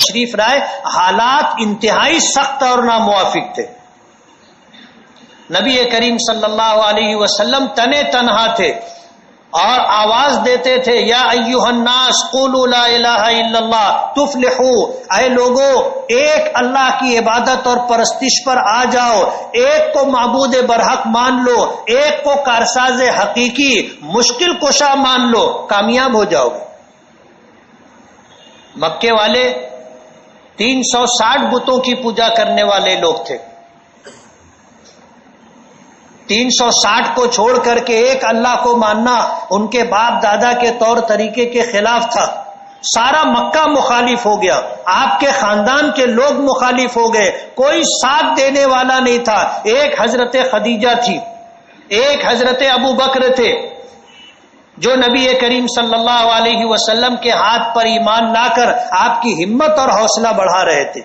تشریف لائے، حالات انتہائی سخت اور ناموافق تھے. نبی کریم صلی اللہ علیہ وسلم تنے تنہا تھے اور آواز دیتے تھے، یا ایھا الناس قولوا لا الہ الا اللہ تفلحوا، اے لوگو ایک اللہ کی عبادت اور پرستش پر آ جاؤ، ایک کو معبود برحق مان لو، ایک کو کارساز حقیقی مشکل کشا مان لو، کامیاب ہو جاؤ گے. مکے والے 360 بتوں کی پوجا کرنے والے لوگ تھے. 360 کو چھوڑ کر کے ایک اللہ کو ماننا ان کے باپ دادا کے طور طریقے کے خلاف تھا. سارا مکہ مخالف ہو گیا، آپ کے خاندان کے لوگ مخالف ہو گئے، کوئی ساتھ دینے والا نہیں تھا. ایک حضرت خدیجہ تھی، ایک حضرت ابو بکر تھے جو نبی کریم صلی اللہ علیہ وسلم کے ہاتھ پر ایمان لا کر آپ کی ہمت اور حوصلہ بڑھا رہے تھے.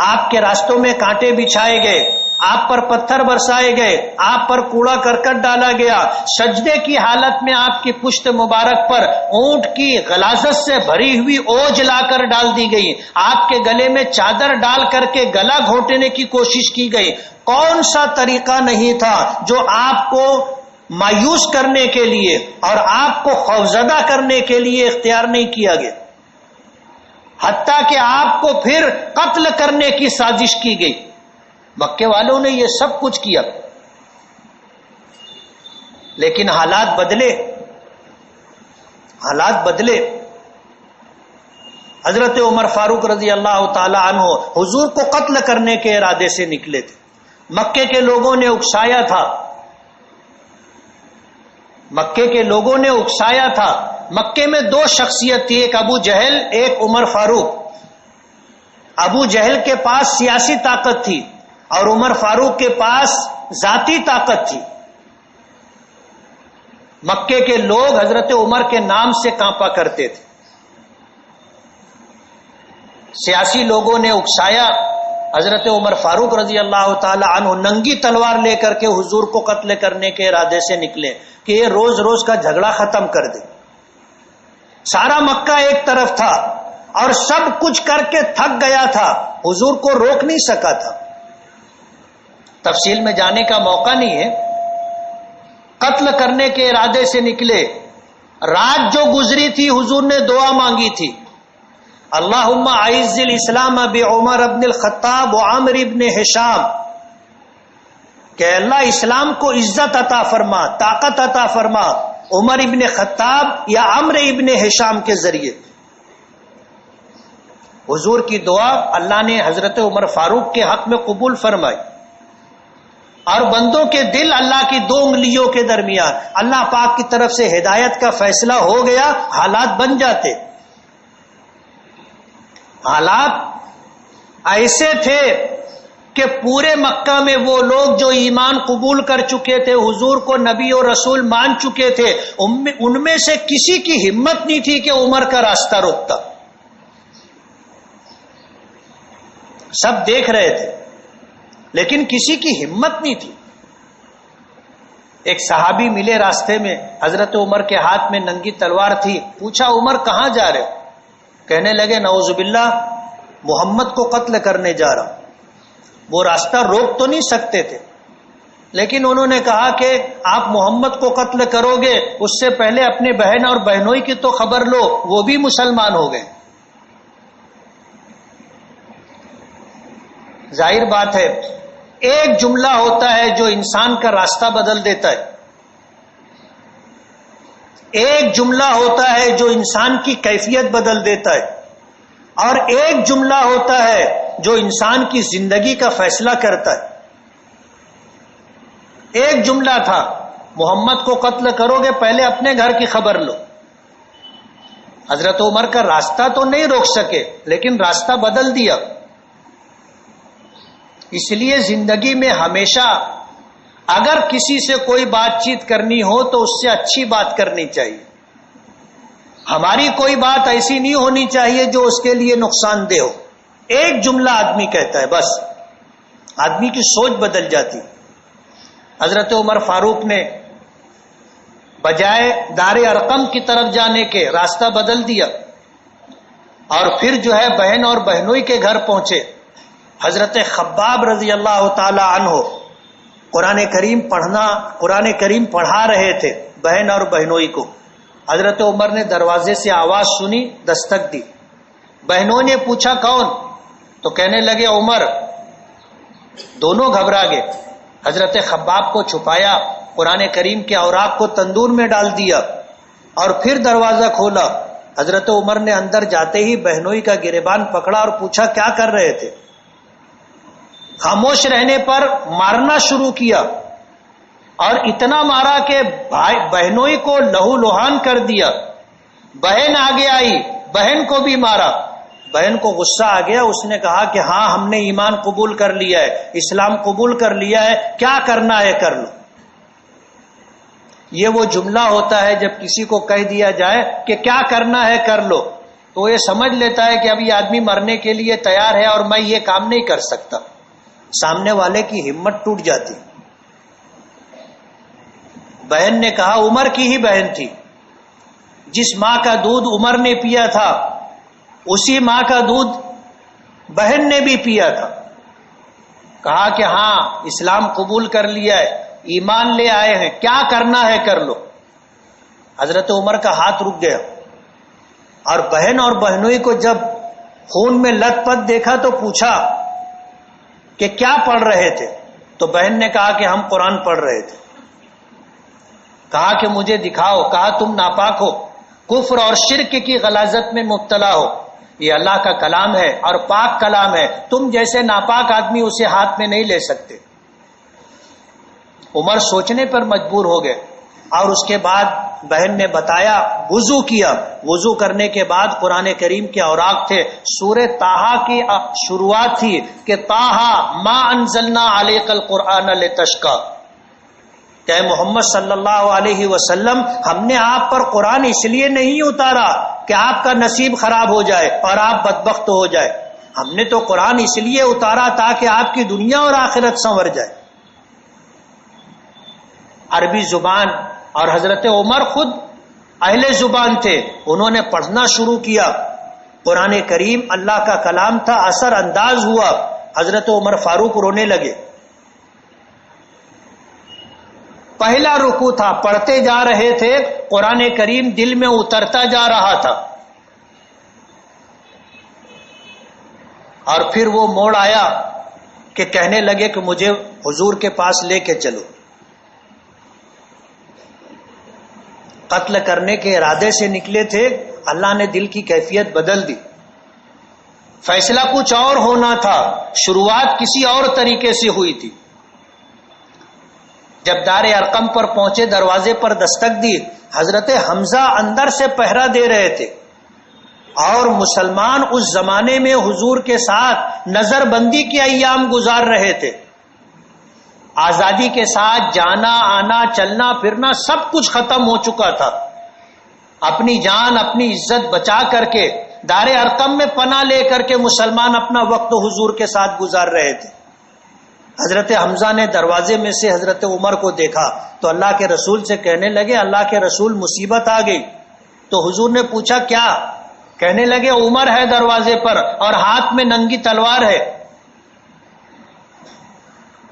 آپ کے راستوں میں کانٹے بچھائے گئے، آپ پر پتھر برسائے گئے، آپ پر کوڑا کرکٹ ڈالا گیا، سجدے کی حالت میں آپ کی پشت مبارک پر اونٹ کی غلاظت سے بھری ہوئی اوج لا کر ڈال دی گئی، آپ کے گلے میں چادر ڈال کر کے گلا گھونٹنے کی کوشش کی گئی. کون سا طریقہ نہیں تھا جو آپ کو مایوس کرنے کے لیے اور آپ کو خوفزدہ کرنے کے لیے اختیار نہیں کیا گیا. حتیٰ کہ آپ کو پھر قتل کرنے کی سازش کی گئی. مکے والوں نے یہ سب کچھ کیا، لیکن حالات بدلے. حالات بدلے. حضرت عمر فاروق رضی اللہ تعالی عنہ حضور کو قتل کرنے کے ارادے سے نکلے تھے. مکے کے لوگوں نے اکسایا تھا، مکے کے لوگوں نے اکسایا تھا. مکے میں دو شخصیت تھی، ایک ابو جہل، ایک عمر فاروق. ابو جہل کے پاس سیاسی طاقت تھی اور عمر فاروق کے پاس ذاتی طاقت تھی. مکے کے لوگ حضرت عمر کے نام سے کانپا کرتے تھے. سیاسی لوگوں نے اکسایا، حضرت عمر فاروق رضی اللہ تعالی عنہ ننگی تلوار لے کر کے حضور کو قتل کرنے کے ارادے سے نکلے کہ یہ روز روز کا جھگڑا ختم کر دے. سارا مکہ ایک طرف تھا اور سب کچھ کر کے تھک گیا تھا، حضور کو روک نہیں سکا تھا. تفصیل میں جانے کا موقع نہیں ہے. قتل کرنے کے ارادے سے نکلے. رات جو گزری تھی حضور نے دعا مانگی تھی، اللہم اعز الاسلام بعمر ابن الخطاب وعامر ابن ہشام، کہ اللہ اسلام کو عزت عطا فرما، طاقت عطا فرما عمر ابن خطاب یا عمرو ابن ہشام کے ذریعے. حضور کی دعا اللہ نے حضرت عمر فاروق کے حق میں قبول فرمائی. اور بندوں کے دل اللہ کی دو انگلیوں کے درمیان، اللہ پاک کی طرف سے ہدایت کا فیصلہ ہو گیا، حالات بن جاتے. حالات ایسے تھے کہ پورے مکہ میں وہ لوگ جو ایمان قبول کر چکے تھے، حضور کو نبی اور رسول مان چکے تھے، ان میں سے کسی کی ہمت نہیں تھی کہ عمر کا راستہ روکتا. سب دیکھ رہے تھے لیکن کسی کی ہمت نہیں تھی. ایک صحابی ملے راستے میں، حضرت عمر کے ہاتھ میں ننگی تلوار تھی. پوچھا عمر کہاں جا رہے؟ کہنے لگے نعوذ باللہ محمد کو قتل کرنے جا رہا. وہ راستہ روک تو نہیں سکتے تھے، لیکن انہوں نے کہا کہ آپ محمد کو قتل کرو گے اس سے پہلے اپنے بہن اور بہنوئی کی تو خبر لو، وہ بھی مسلمان ہو گئے. ظاہر بات ہے ایک جملہ ہوتا ہے جو انسان کا راستہ بدل دیتا ہے، ایک جملہ ہوتا ہے جو انسان کی کیفیت بدل دیتا ہے، اور ایک جملہ ہوتا ہے جو انسان کی زندگی کا فیصلہ کرتا ہے. ایک جملہ تھا محمد کو قتل کرو گے پہلے اپنے گھر کی خبر لو. حضرت عمر کا راستہ تو نہیں روک سکے لیکن راستہ بدل دیا. اس لیے زندگی میں ہمیشہ اگر کسی سے کوئی بات چیت کرنی ہو تو اس سے اچھی بات کرنی چاہیے. ہماری کوئی بات ایسی نہیں ہونی چاہیے جو اس کے لیے نقصان دہ ہو. ایک جملہ آدمی کہتا ہے بس آدمی کی سوچ بدل جاتی. حضرت عمر فاروق نے بجائے دار ارقم کی طرف جانے کے راستہ بدل دیا اور پھر جو ہے بہن اور بہنوئی کے گھر پہنچے. حضرت خباب رضی اللہ تعالی عنہ قرآن کریم پڑھا رہے تھے بہن اور بہنوئی کو. حضرت عمر نے دروازے سے آواز سنی, دستک دی. بہنوں نے پوچھا کون؟ تو کہنے لگے عمر. دونوں گھبرا گئے. حضرت خباب کو چھپایا, قرآن کریم کے اوراق کو تندور میں ڈال دیا اور پھر دروازہ کھولا. حضرت عمر نے اندر جاتے ہی بہنوئی کا گریبان پکڑا اور پوچھا کیا کر رہے تھے؟ خاموش رہنے پر مارنا شروع کیا اور اتنا مارا کہ بہنوئی کو لہو لہان کر دیا. بہن آگے آئی, بہن کو بھی مارا. بہن کو غصہ آ گیا. اس نے کہا کہ ہاں ہم نے ایمان قبول کر لیا ہے, اسلام قبول کر لیا ہے, کیا کرنا ہے کر لو. یہ وہ جملہ ہوتا ہے جب کسی کو کہہ دیا جائے کہ کیا کرنا ہے کر لو, تو یہ سمجھ لیتا ہے کہ ابھی آدمی مرنے کے لیے تیار ہے اور میں یہ کام نہیں کر سکتا. سامنے والے کی ہمت ٹوٹ جاتی. بہن نے کہا, عمر کی ہی بہن تھی, جس ماں کا دودھ عمر نے پیا تھا اسی ماں کا دودھ بہن نے بھی پیا تھا. کہا کہ ہاں اسلام قبول کر لیا ہے, ایمان لے آئے ہیں, کیا کرنا ہے کر لو. حضرت عمر کا ہاتھ رک گیا اور بہن اور بہنوئی کو جب خون میں لت پت دیکھا تو پوچھا کہ کیا پڑھ رہے تھے؟ تو بہن نے کہا کہ ہم قرآن پڑھ رہے تھے. کہا کہ مجھے دکھاؤ. کہا تم ناپاک ہو, کفر اور شرک کی غلاظت میں مبتلا ہو. یہ اللہ کا کلام ہے اور پاک کلام ہے, تم جیسے ناپاک آدمی اسے ہاتھ میں نہیں لے سکتے. عمر سوچنے پر مجبور ہو گئے اور اس کے بعد بہن نے بتایا, وضو کیا. وضو کرنے کے بعد قرآن کریم کے اوراق تھے. سورہ طٰہٰ کی شروعات تھی کہ طٰہٰ ما انزلنا علیک القرآن لتشقی, کہ محمد صلی اللہ علیہ وسلم ہم نے آپ پر قرآن اس لیے نہیں اتارا کہ آپ کا نصیب خراب ہو جائے اور آپ بدبخت ہو جائے. ہم نے تو قرآن اس لیے اتارا تاکہ آپ کی دنیا اور آخرت سنور جائے. عربی زبان, اور حضرت عمر خود اہل زبان تھے, انہوں نے پڑھنا شروع کیا. قرآن کریم اللہ کا کلام تھا, اثر انداز ہوا. حضرت عمر فاروق رونے لگے. پہلا رکوع تھا, پڑھتے جا رہے تھے, قرآن کریم دل میں اترتا جا رہا تھا. اور پھر وہ موڑ آیا کہ کہنے لگے کہ مجھے حضور کے پاس لے کے چلو. قتل کرنے کے ارادے سے نکلے تھے, اللہ نے دل کی کیفیت بدل دی. فیصلہ کچھ اور ہونا تھا, شروعات کسی اور طریقے سے ہوئی تھی. جب دار ارقم پر پہنچے, دروازے پر دستک دی. حضرت حمزہ اندر سے پہرا دے رہے تھے اور مسلمان اس زمانے میں حضور کے ساتھ نظر بندی کے ایام گزار رہے تھے. آزادی کے ساتھ جانا آنا چلنا پھرنا سب کچھ ختم ہو چکا تھا. اپنی جان اپنی عزت بچا کر کے دار ارقم میں پناہ لے کر کے مسلمان اپنا وقت حضور کے ساتھ گزار رہے تھے. حضرت حمزہ نے دروازے میں سے حضرت عمر کو دیکھا تو اللہ کے رسول سے کہنے لگے, اللہ کے رسول مصیبت آ گئی. تو حضور نے پوچھا کیا؟ کہنے لگے عمر ہے دروازے پر اور ہاتھ میں ننگی تلوار ہے.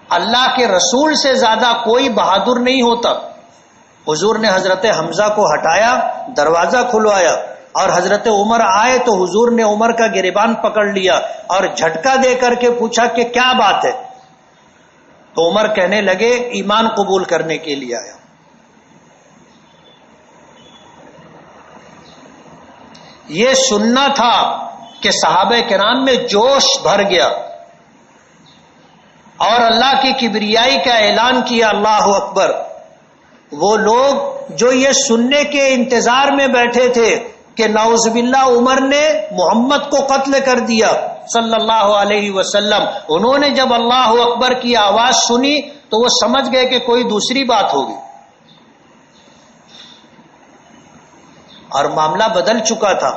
اللہ کے رسول سے زیادہ کوئی بہادر نہیں ہوتا. حضور نے حضرت حمزہ کو ہٹایا, دروازہ کھلوایا اور حضرت عمر آئے تو حضور نے عمر کا گریبان پکڑ لیا اور جھٹکا دے کر کے پوچھا کہ کیا بات ہے؟ تو عمر کہنے لگے ایمان قبول کرنے کے لیے آیا. یہ سننا تھا کہ صحابہ کرام میں جوش بھر گیا اور اللہ کی کبریائی کا اعلان کیا, اللہ اکبر. وہ لوگ جو یہ سننے کے انتظار میں بیٹھے تھے کہ نعوذ باللہ عمر نے محمد کو قتل کر دیا صلی اللہ علیہ وسلم, انہوں نے جب اللہ اکبر کی آواز سنی تو وہ سمجھ گئے کہ کوئی دوسری بات ہوگی اور معاملہ بدل چکا تھا.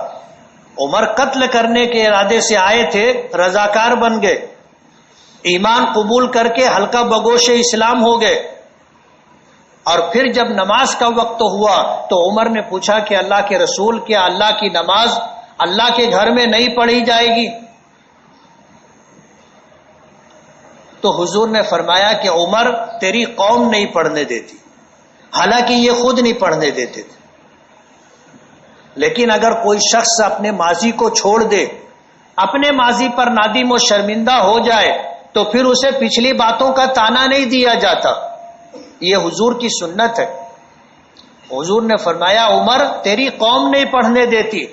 عمر قتل کرنے کے ارادے سے آئے تھے, رضاکار بن گئے, ایمان قبول کر کے ہلکا بگوش اسلام ہو گئے. اور پھر جب نماز کا وقت ہوا تو عمر نے پوچھا کہ اللہ کے رسول, کیا اللہ کی نماز اللہ کے گھر میں نہیں پڑھی جائے گی؟ تو حضور نے فرمایا کہ عمر تیری قوم نہیں پڑھنے دیتی، حالانکہ یہ خود نہیں پڑھنے دیتے تھے، لیکن اگر کوئی شخص اپنے ماضی کو چھوڑ دے، اپنے ماضی پر نادم و شرمندہ ہو جائے، تو پھر اسے پچھلی باتوں کا تانا نہیں دیا جاتا۔ یہ حضور کی سنت ہے۔ حضور نے فرمایا عمر تیری قوم نہیں پڑھنے دیتی،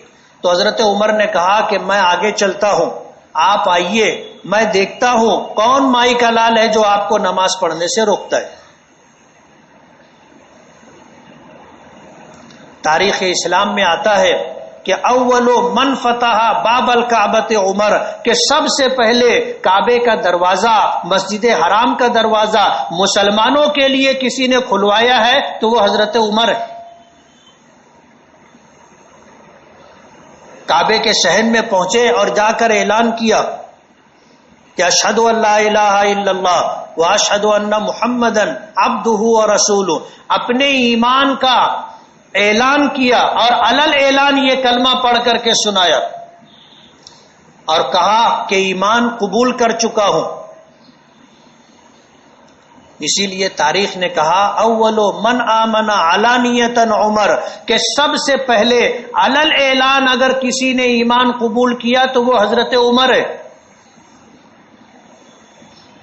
تو حضرت عمر نے کہا کہ میں آگے چلتا ہوں، آپ آئیے، میں دیکھتا ہوں کون مائی کا لال ہے جو آپ کو نماز پڑھنے سے روکتا ہے۔ تاریخ اسلام میں آتا ہے کہ اول من فتح باب الکعبۃ عمر، کہ سب سے پہلے کعبے کا دروازہ، مسجد حرام کا دروازہ مسلمانوں کے لیے کسی نے کھلوایا ہے تو وہ حضرت عمر ہے۔ کعبے کے صحن میں پہنچے اور جا کر اعلان کیا کہ اشہد ان لا الہ الا اللہ واشہد ان محمدا عبدہ ورسولہ، اپنے ایمان کا اعلان کیا اور علل اعلان یہ کلمہ پڑھ کر کے سنایا اور کہا کہ ایمان قبول کر چکا ہوں۔ اسی لیے تاریخ نے کہا اول من آمن علانیۃ عمر، کہ سب سے پہلے علل اعلان اگر کسی نے ایمان قبول کیا تو وہ حضرت عمر ہے۔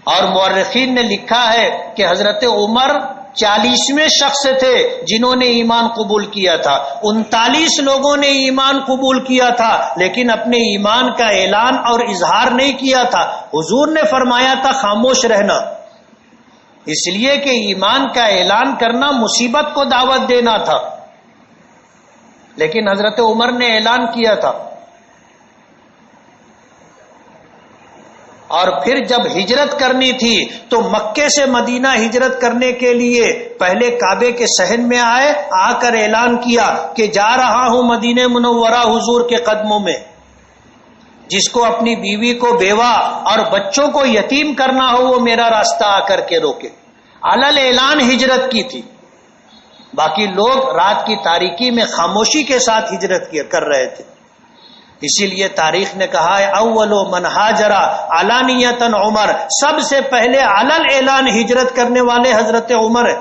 اور مورخین نے لکھا ہے کہ حضرت عمر 40ویں شخص تھے جنہوں نے ایمان قبول کیا تھا۔ 39 لوگوں نے ایمان قبول کیا تھا لیکن اپنے ایمان کا اعلان اور اظہار نہیں کیا تھا۔ حضور نے فرمایا تھا خاموش رہنا، اس لیے کہ ایمان کا اعلان کرنا مصیبت کو دعوت دینا تھا، لیکن حضرت عمر نے اعلان کیا تھا۔ اور پھر جب ہجرت کرنی تھی تو مکے سے مدینہ ہجرت کرنے کے لیے پہلے کعبے کے صحن میں آئے، آ کر اعلان کیا کہ جا رہا ہوں مدینہ منورہ حضور کے قدموں میں، جس کو اپنی بیوی کو بیوہ اور بچوں کو یتیم کرنا ہو وہ میرا راستہ آ کر کے روکے۔ علل اعلان ہجرت کی تھی، باقی لوگ رات کی تاریکی میں خاموشی کے ساتھ ہجرت کر رہے تھے۔ اسی لیے تاریخ نے کہا ہے اول من ہاجر علانیۃ عمر، سب سے پہلے علل اعلان ہجرت کرنے والے حضرت عمر ہے۔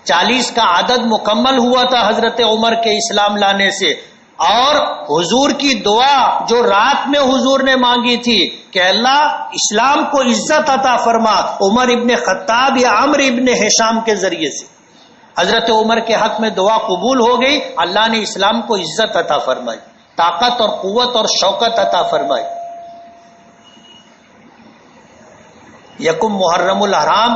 40 کا عدد مکمل ہوا تھا حضرت عمر کے اسلام لانے سے، اور حضور کی دعا جو رات میں حضور نے مانگی تھی کہ اللہ اسلام کو عزت عطا فرما، عمر ابن خطاب یا عمرو ابن ہشام کے ذریعے سے حضرت عمر کے حق میں دعا قبول ہو گئی، اللہ نے اسلام کو عزت عطا فرمائی، طاقت اور قوت اور شوکت عطا فرمائی۔ یکم محرم الحرام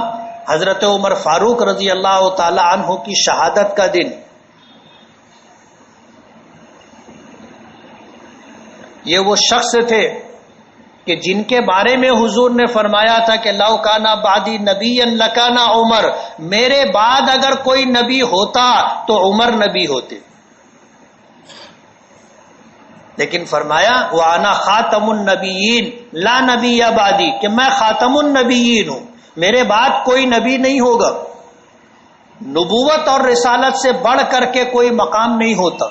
حضرت عمر فاروق رضی اللہ تعالی عنہ کی شہادت کا دن، یہ وہ شخص تھے کہ جن کے بارے میں حضور نے فرمایا تھا کہ لو کانا بعدی نبی لکانا عمر، میرے بعد اگر کوئی نبی ہوتا تو عمر نبی ہوتے، لیکن فرمایا وَأَنَا خَاتَمُ النَّبِيِّينَ لا نبی بعدی، کہ میں خاتم النبیین ہوں، میرے بعد کوئی نبی نہیں ہوگا۔ نبوت اور رسالت سے بڑھ کر کے کوئی مقام نہیں ہوتا۔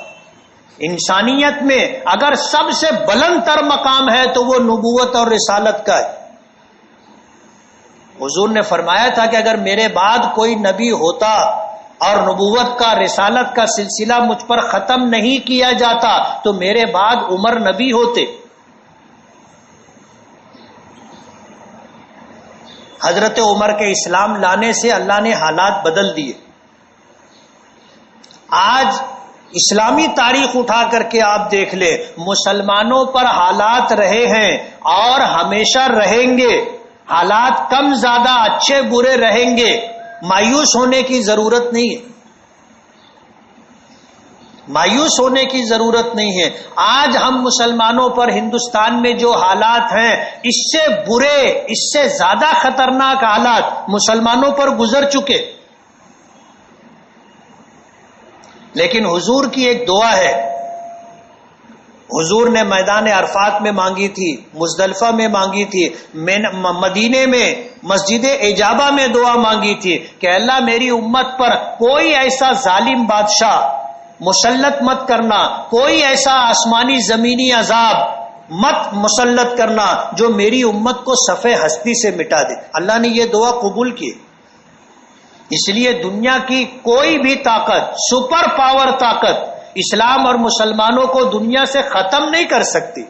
انسانیت میں اگر سب سے بلند تر مقام ہے تو وہ نبوت اور رسالت کا ہے۔ حضور نے فرمایا تھا کہ اگر میرے بعد کوئی نبی ہوتا اور نبوت کا رسالت کا سلسلہ مجھ پر ختم نہیں کیا جاتا تو میرے بعد عمر نبی ہوتے۔ حضرت عمر کے اسلام لانے سے اللہ نے حالات بدل دیے۔ آج اسلامی تاریخ اٹھا کر کے آپ دیکھ لیں، مسلمانوں پر حالات رہے ہیں اور ہمیشہ رہیں گے، حالات کم زیادہ اچھے برے رہیں گے، مایوس ہونے کی ضرورت نہیں ہے، مایوس ہونے کی ضرورت نہیں ہے۔ آج ہم مسلمانوں پر ہندوستان میں جو حالات ہیں اس سے برے، اس سے زیادہ خطرناک حالات مسلمانوں پر گزر چکے، لیکن حضور کی ایک دعا ہے، حضور نے میدان عرفات میں مانگی تھی، مزدلفہ میں مانگی تھی، مدینے میں مسجد اجابہ میں دعا مانگی تھی کہ اللہ میری امت پر کوئی ایسا ظالم بادشاہ مسلط مت کرنا، کوئی ایسا آسمانی زمینی عذاب مت مسلط کرنا جو میری امت کو صفحے ہستی سے مٹا دے۔ اللہ نے یہ دعا قبول کی۔ اس لیے دنیا کی کوئی بھی طاقت، سپر پاور طاقت اسلام اور مسلمانوں کو دنیا سے ختم نہیں کر سکتی۔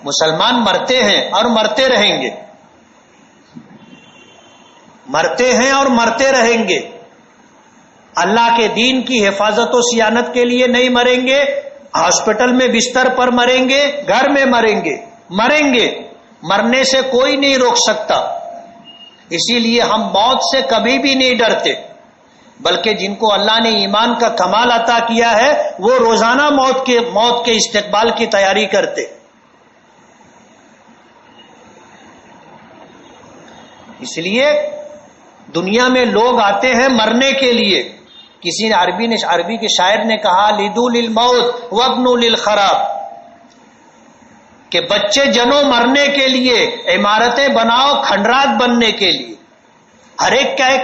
مسلمان مرتے ہیں اور مرتے رہیں گے، مرتے ہیں اور مرتے رہیں گے۔ اللہ کے دین کی حفاظت و صیانت کے لیے نہیں مریں گے، ہاسپٹل میں بستر پر مریں گے، گھر میں مریں گے، مریں گے، مرنے سے کوئی نہیں روک سکتا۔ اسی لیے ہم موت سے کبھی بھی نہیں ڈرتے، بلکہ جن کو اللہ نے ایمان کا کمال عطا کیا ہے وہ روزانہ موت کے استقبال کی تیاری کرتے۔ اس لیے دنیا میں لوگ آتے ہیں مرنے کے لیے۔ کسی نے عربی کے شاعر نے کہا لیدو للموت وابنو للخراب، کہ بچے جنو مرنے کے لیے، عمارتیں بناؤ کھنڈرات بننے کے لیے۔ ہر ایک کا ایک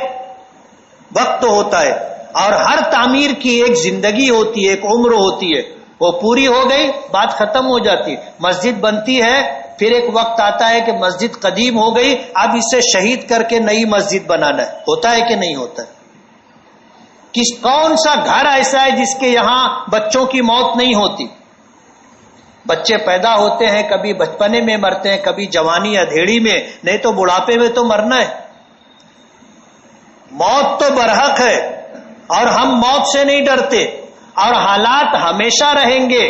وقت ہوتا ہے اور ہر تعمیر کی ایک زندگی ہوتی ہے، ایک عمر ہوتی ہے۔ وہ پوری ہو گئی بات ختم ہو جاتی۔ مسجد بنتی ہے، پھر ایک وقت آتا ہے کہ مسجد قدیم ہو گئی، اب اسے شہید کر کے نئی مسجد بنانا ہے۔ ہوتا ہے کہ نہیں ہوتا ہے؟ کون سا گھر ایسا ہے جس کے یہاں بچوں کی موت نہیں ہوتی؟ بچے پیدا ہوتے ہیں، کبھی بچپنے میں مرتے ہیں، کبھی جوانی ادھیڑی میں، نہیں تو بڑھاپے میں تو مرنا ہے۔ موت تو برحق ہے اور ہم موت سے نہیں ڈرتے، اور حالات ہمیشہ رہیں گے،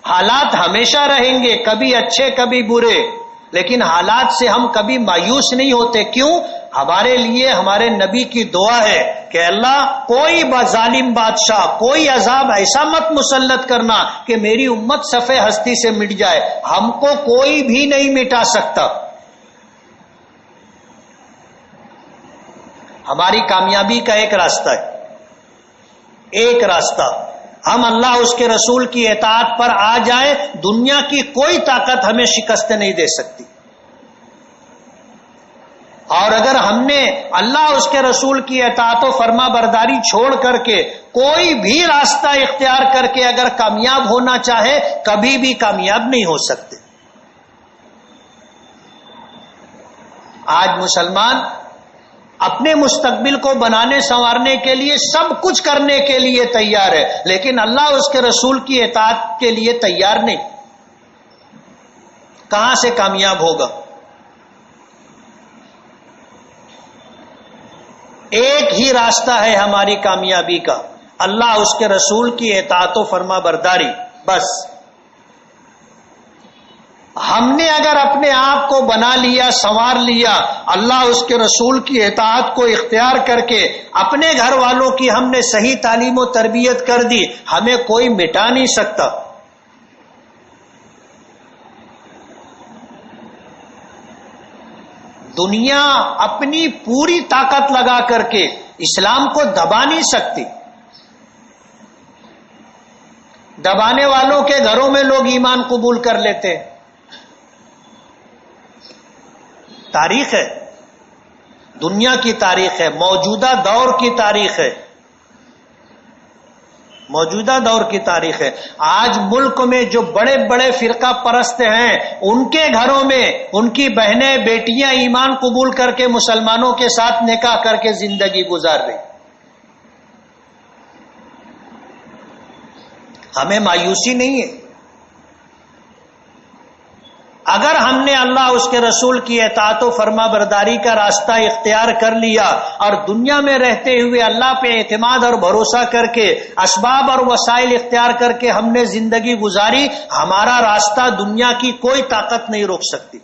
حالات ہمیشہ رہیں گے، کبھی اچھے کبھی برے، لیکن حالات سے ہم کبھی مایوس نہیں ہوتے۔ کیوں؟ ہمارے لیے ہمارے نبی کی دعا ہے کہ اللہ کوئی ظالم بادشاہ، کوئی عذاب ایسا مت مسلط کرنا کہ میری امت صفحے ہستی سے مٹ جائے۔ ہم کو کوئی بھی نہیں مٹا سکتا۔ ہماری کامیابی کا ایک راستہ ہے، ایک راستہ، ہم اللہ اس کے رسول کی اطاعت پر آ جائیں، دنیا کی کوئی طاقت ہمیں شکست نہیں دے سکتی۔ اور اگر ہم نے اللہ اس کے رسول کی اطاعت و فرما برداری چھوڑ کر کے کوئی بھی راستہ اختیار کر کے اگر کامیاب ہونا چاہے، کبھی بھی کامیاب نہیں ہو سکتے۔ آج مسلمان اپنے مستقبل کو بنانے سنوارنے کے لیے سب کچھ کرنے کے لیے تیار ہے، لیکن اللہ اس کے رسول کی اطاعت کے لیے تیار نہیں۔ کہاں سے کامیاب ہوگا؟ ایک ہی راستہ ہے ہماری کامیابی کا، اللہ اس کے رسول کی اطاعت و فرما برداری، بس۔ ہم نے اگر اپنے آپ کو بنا لیا، سنوار لیا، اللہ اس کے رسول کی اطاعت کو اختیار کر کے اپنے گھر والوں کی ہم نے صحیح تعلیم و تربیت کر دی، ہمیں کوئی مٹا نہیں سکتا۔ دنیا اپنی پوری طاقت لگا کر کے اسلام کو دبا نہیں سکتی۔ دبانے والوں کے گھروں میں لوگ ایمان قبول کر لیتے ہیں۔ تاریخ ہے، دنیا کی تاریخ ہے، موجودہ دور کی تاریخ ہے، موجودہ دور کی تاریخ ہے۔ آج ملک میں جو بڑے بڑے فرقہ پرست ہیں، ان کے گھروں میں ان کی بہنیں بیٹیاں ایمان قبول کر کے مسلمانوں کے ساتھ نکاح کر کے زندگی گزار رہی۔ ہمیں مایوسی نہیں ہے۔ اگر ہم نے اللہ اس کے رسول کی اطاعت و فرما برداری کا راستہ اختیار کر لیا اور دنیا میں رہتے ہوئے اللہ پہ اعتماد اور بھروسہ کر کے اسباب اور وسائل اختیار کر کے ہم نے زندگی گزاری، ہمارا راستہ دنیا کی کوئی طاقت نہیں روک سکتی۔